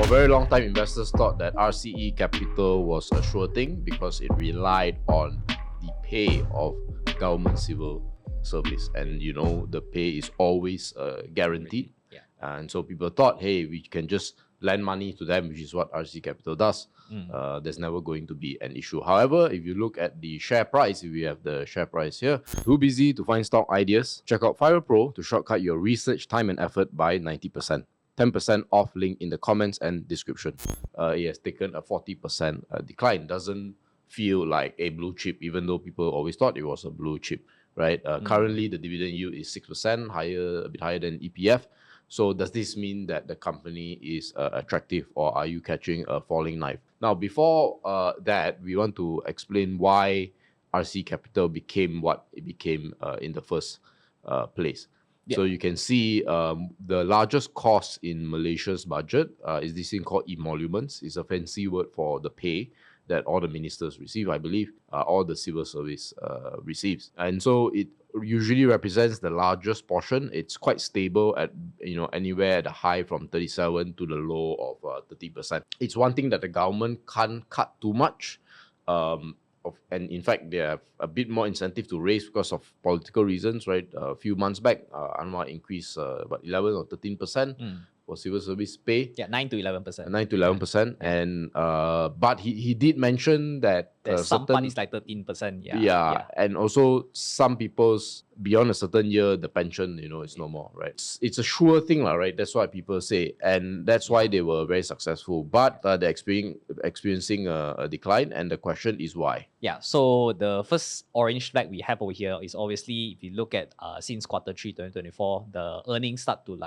For a very long time, investors thought that RCE Capital was a sure thing because it relied on the pay of government civil service. And the pay is always guaranteed. Yeah. And so people thought, hey, we can just lend money to them, which is what RCE Capital does. There's never going to be an issue. However, if you look at the share price, if we have the share price here, too busy to find stock ideas, check out FIRL Pro to shortcut your research time and effort by 90%. 10% off link in the comments and description. It has taken a 40% decline. Doesn't feel like a blue chip, even though people always thought it was a blue chip, right? Currently, the dividend yield is 6%, a bit higher than EPF. So does this mean that the company is attractive, or are you catching a falling knife? Now, before that, we want to explain why RCE Capital became what it became in the first place. Yeah. So you can see the largest cost in Malaysia's budget is this thing called emoluments. It's a fancy word for the pay that all the ministers receive, I believe, all the civil service receives. And so it usually represents the largest portion. It's quite stable at anywhere at the high from 37 to the low of 30%. It's one thing that the government can't cut too much. And in fact, they have a bit more incentive to raise because of political reasons, right? A few months back, Anwar increased about 11 or 13% for civil service pay. Yeah, 9 to 11%. 9 to 11%. Yeah. And but he did mention that some part is like 13%. Yeah. And also some people's beyond a certain year, the pension, is no more, right? It's a sure thing, right? That's what people say. And that's why they were very successful. But they're experiencing a decline. And the question is why? Yeah, so the first orange flag we have over here is obviously, if you look at since quarter 3 2024, the earnings start to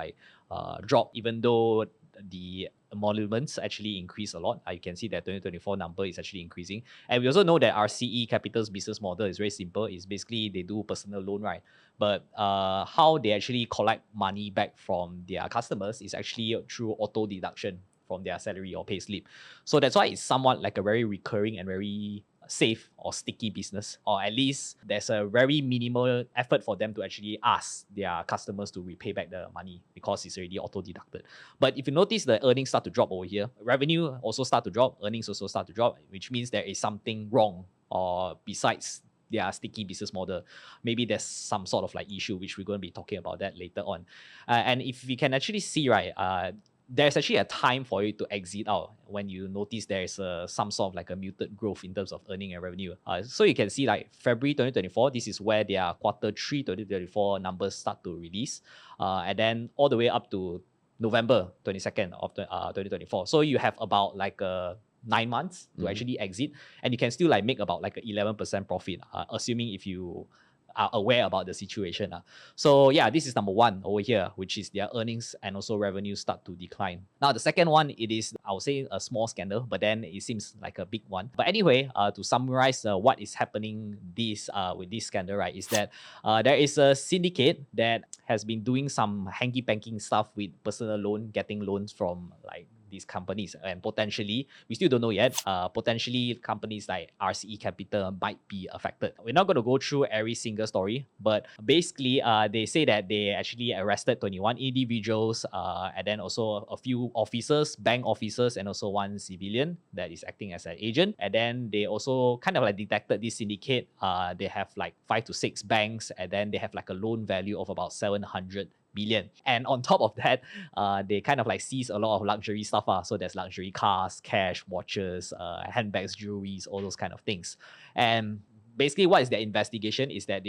drop, even though the emoluments actually increase a lot. You can see that 2024 number is actually increasing. And we also know that RCE Capital's business model is very simple. It's basically they do personal loan, right? But how they actually collect money back from their customers is actually through auto deduction from their salary or pay slip. So that's why it's somewhat like a very recurring and very safe or sticky business, or at least there's a very minimal effort for them to actually ask their customers to repay back the money because it's already auto deducted. But if you notice, the earnings start to drop over here, revenue also start to drop, earnings also start to drop, which means there is something wrong, or besides their sticky business model, maybe there's some sort of issue, which we're going to be talking about that later on. And if we can actually see, right, there's actually a time for you to exit out when you notice there's some sort of a muted growth in terms of earning and revenue. So you can see February 2024, this is where their quarter 3 2024 numbers start to release, and then all the way up to November 22nd of 2024. So you have about 9 months to actually exit, and you can still make about an 11% profit, assuming if you are aware about the situation. So yeah, this is number one over here, which is their earnings and also revenue start to decline. Now the second one, it is, I would say, a small scandal, but then it seems like a big one. But anyway, to summarize what is happening with this scandal, right, is that there is a syndicate that has been doing some hanky-panky stuff with personal loan, getting loans from these companies, and potentially, we still don't know yet, potentially companies like RCE Capital might be affected. We're not going to go through every single story, but basically they say that they actually arrested 21 individuals, and then also a few officers, bank officers, and also one civilian that is acting as an agent. And then they also kind of detected this syndicate. They have 5 to 6 banks, and then they have a loan value of about 700 billion. And on top of that, they kind of seize a lot of luxury stuff. So there's luxury cars, cash, watches, handbags, jewelries, all those kind of things. And basically what is their investigation is that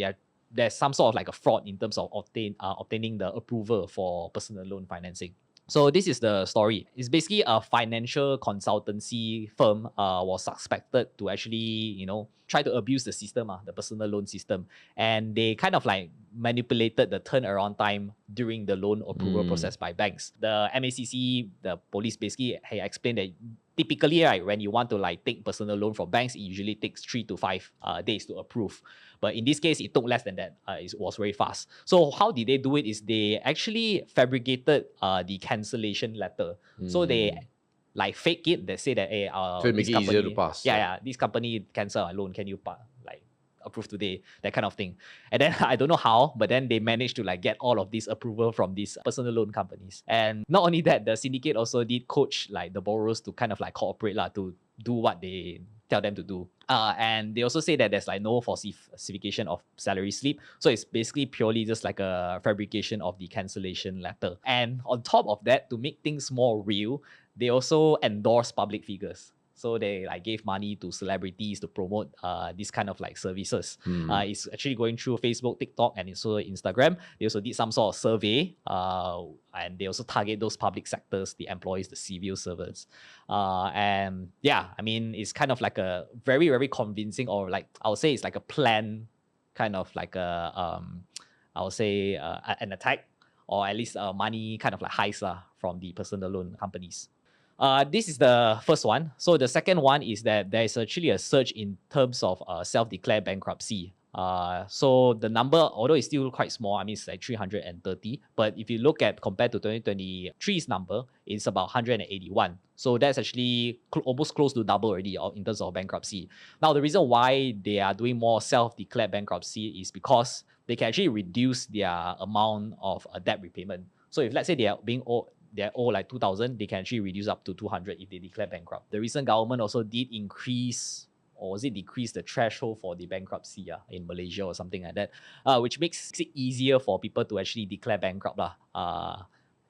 there's some sort of a fraud in terms of obtaining the approval for personal loan financing. So this is the story. It's basically a financial consultancy firm was suspected to actually, try to abuse the system, the personal loan system. And they kind of manipulated the turnaround time during the loan approval process by banks. The MACC, the police basically explained that typically, right, when you want to take personal loan from banks, it usually takes 3 to 5 days to approve. But in this case, it took less than that. It was very fast. So how did they do it is they actually fabricated the cancellation letter. So they fake it. They say that, hey, so it makes it easier to pass. Yeah, this company cancel our loan. Can you approved today, that kind of thing. And then I don't know how, but then they managed to like get all of this approval from these personal loan companies. And not only that, the syndicate also did coach like the borrowers to kind of like cooperate to do what they tell them to do. And they also say that there's like no falsification of salary slip. So it's basically purely just like a fabrication of the cancellation letter. And on top of that, to make things more real, they also endorse public figures. So they like gave money to celebrities to promote this kind of like services. It's actually going through Facebook, TikTok, and also Instagram. They also did some sort of survey, and they also target those public sectors, the employees, the civil servants. And yeah, I mean, it's kind of like a very, very convincing, or like I would say it's like a plan, kind of like a I would say an attack, or at least money kind of like heist from the personal loan companies. This is the first one. So the second one is that there is actually a surge in terms of self-declared bankruptcy. So the number, although it's still quite small, I mean it's like 330. But if you look at compared to 2023's number, it's about 181. So that's actually almost close to double already in terms of bankruptcy. Now the reason why they are doing more self-declared bankruptcy is because they can actually reduce their amount of debt repayment. So if let's say they owe like 2,000, they can actually reduce up to 200 if they declare bankrupt. The recent government also did increase, or was it decrease, the threshold for the bankruptcy in Malaysia or something like that, which makes it easier for people to actually declare bankrupt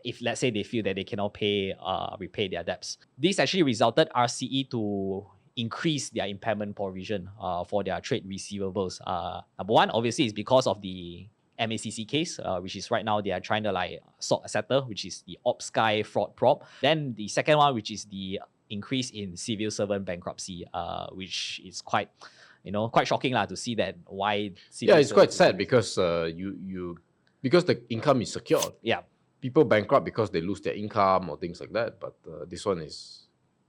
if let's say they feel that they cannot repay their debts. This actually resulted RCE to increase their impairment provision for their trade receivables. Number one, obviously, is because of the MACC case, which is right now they are trying to like settle, which is the OpSky fraud probe. Then the second one, which is the increase in civil servant bankruptcy, which is quite shocking to see that why. It's quite sad because because the income is secured. Yeah, people bankrupt because they lose their income or things like that. But this one is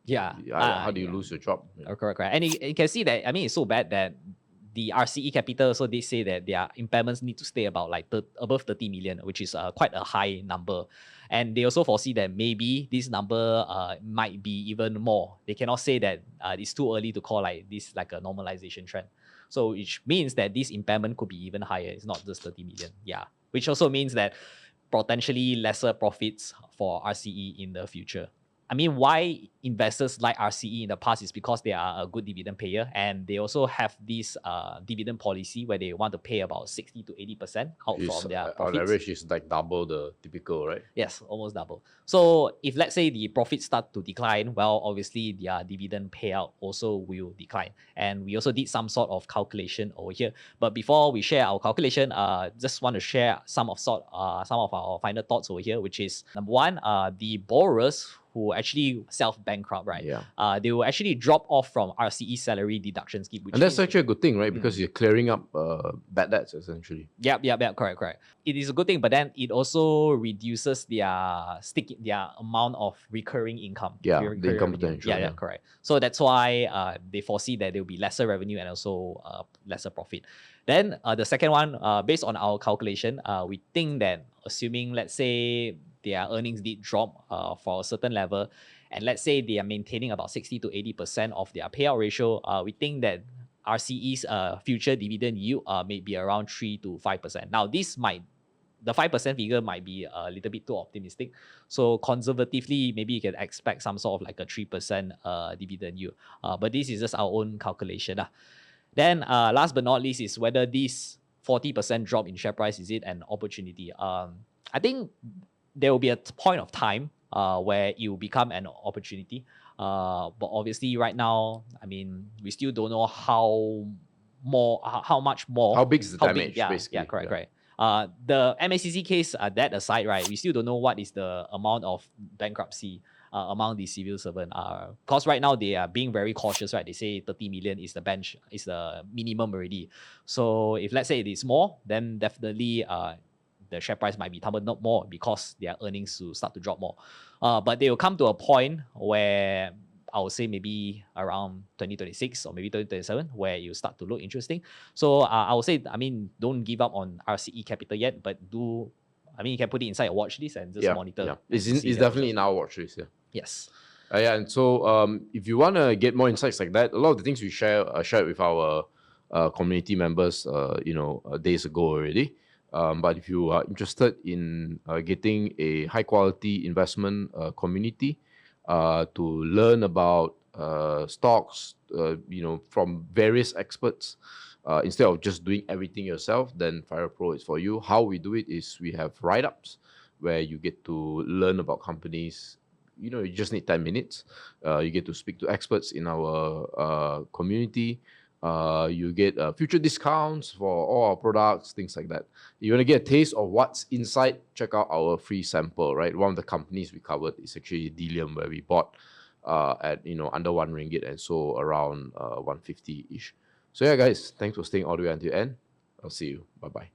how do you lose your job? Correct. And you can see that, I mean, it's so bad that the RCE Capital, so they say that their impairments need to stay about like above 30 million, which is quite a high number. And they also foresee that maybe this number might be even more. They cannot say that it's too early to call like this like a normalization trend. So which means that this impairment could be even higher. It's not just 30 million. Yeah. Which also means that potentially lesser profits for RCE in the future. I mean, why investors like RCE in the past is because they are a good dividend payer, and they also have this dividend policy where they want to pay about 60 to 80% out from their profits. On average, it's like double the typical, right? Yes, almost double. So if let's say the profits start to decline, well, obviously their dividend payout also will decline. And we also did some sort of calculation over here. But before we share our calculation, just want to share some of our final thoughts over here, which is number one, the borrowers who actually self-bankrupt, right? Yeah. They will actually drop off from RCE salary deduction scheme. And that's actually a good thing, right? Because you're clearing up bad debts, essentially. Yeah, correct. It is a good thing, but then it also reduces their amount of recurring income. Yeah, the income potential. Yeah, correct. So that's why they foresee that there will be lesser revenue and also lesser profit. Then the second one, based on our calculation, we think that assuming, let's say, their earnings did drop for a certain level, and let's say they are maintaining about 60 to 80% of their payout ratio, we think that RCE's future dividend yield may be around 3 to 5%. Now, the 5% figure might be a little bit too optimistic. So conservatively, maybe you can expect some sort of like a 3% dividend yield. But this is just our own calculation. Then last but not least is whether this 40% drop in share price, is it an opportunity? I think there will be a point of time where it will become an opportunity. But obviously right now, I mean, we still don't know how much more. How big is the damage, basically. Yeah, correct. The MACC case, that aside, right, we still don't know what is the amount of bankruptcy among the civil servant. Because right now they are being very cautious, right? They say 30 million is the minimum already. So if let's say it is more, then definitely the share price might be tumbled not more because their earnings will start to drop more. But they will come to a point where I would say maybe around 2026 or maybe 2027 where you start to look interesting. So I would say, I mean, don't give up on RCE Capital yet, but you can put it inside a watch list and just monitor. Yeah. It's definitely in our watch list. Yeah. Yes. And so if you want to get more insights like that, a lot of the things we shared with our community members, days ago already. But if you are interested in getting a high quality investment community to learn about stocks, from various experts, instead of just doing everything yourself, then FIRL Pro is for you. How we do it is we have write-ups where you get to learn about companies. You just need 10 minutes. You get to speak to experts in our community. You get future discounts for all our products, things like that. You want to get a taste of what's inside, check out our free sample, right? One of the companies we covered is actually Delium, where we bought at under RM1 and so around 150-ish. So yeah, guys, thanks for staying all the way until the end. I'll see you. Bye-bye.